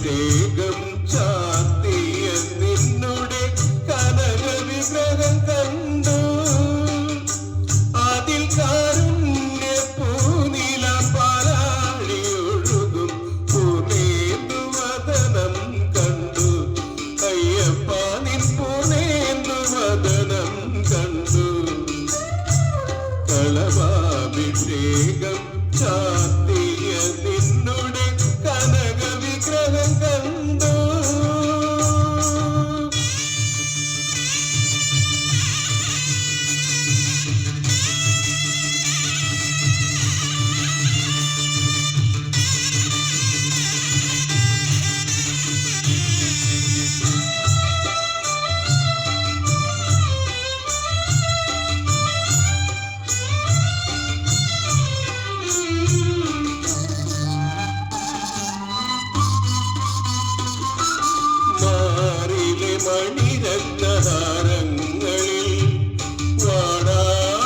കലഭാഭിഷേകം ചാർത്തിയ നിന്നുടെ കനക വിഗ്രഹം കണ്ടു. അതിൽ കാരുണ്യ പൂനില പാരാഴിയൊഴുകും പൂർണേന്ദുവദനം കണ്ടു. അയ്യപ്പ നിൻ പൂർണേന്ദുവദനം കണ്ടു. കളഭാഭിഷേകം ചാർത്തിയ നിന്നുടെ കനക വിഗ്രഹം കണ്ടു. മണിരത്നഹാരങ്ങളിൽ വാടാമലർമാലകളിൽ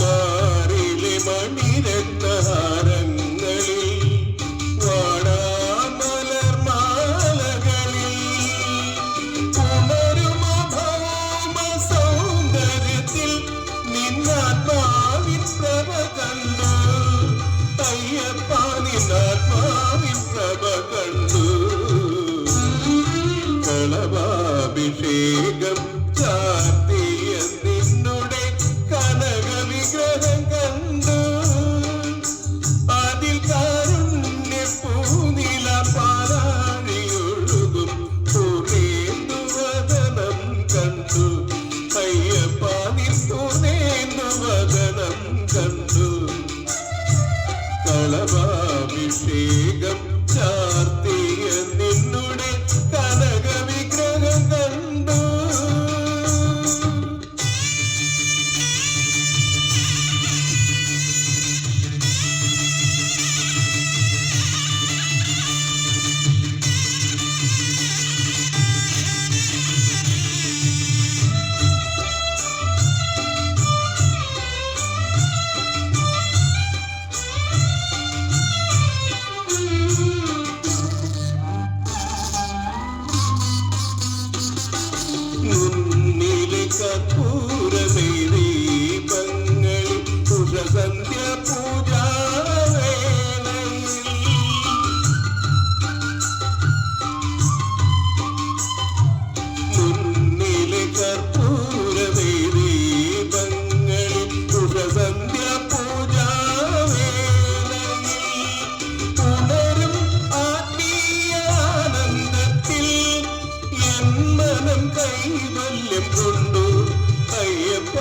മാറിലെ മണിരത്നഹാരങ്ങളിൽ വാടാമലർമാലകളിൽ പുണരുമ ഭൗമ സൗന്ദര്യത്തിൽ നിന്നാത്മാവിൻ പ്രഭ കണ്ടു. അയ്യപ്പ നിന്നാത്മാവിൻ പ്രഭ കണ്ടു. കളഭാഭിഷേകം ചാർത്തിയ നിന്നുടെ കനക വിഗ്രഹം കണ്ടു. അതിൽ കാരുണ്യ പൂനില പാരാഴിയൊഴുകും പൂർണേന്ദുവദനം കണ്ടു. അയ്യപ്പ നിൻ പൂർണേന്ദുവദനം കണ്ടു. കളഭാഭിഷേകം ചാർത്തിയ നിന്നുടെ കനക വിഗ്രഹം കണ്ടു. മുന്നിലെ കർപ്പൂരദീപങ്ങളിൽ ഉഷസന്ധ്യ പൂജാവേളയിൽ മുന്നിലെ കർപ്പൂരദീപങ്ങളിൽ ഉഷസന്ധ്യ പൂജാവേളയിൽ ഉണരും ആത്മീയാനന്ദത്തിൽ എൻ മനം കൈവല്യം കൊണ്ടു. അയ്യപ്പ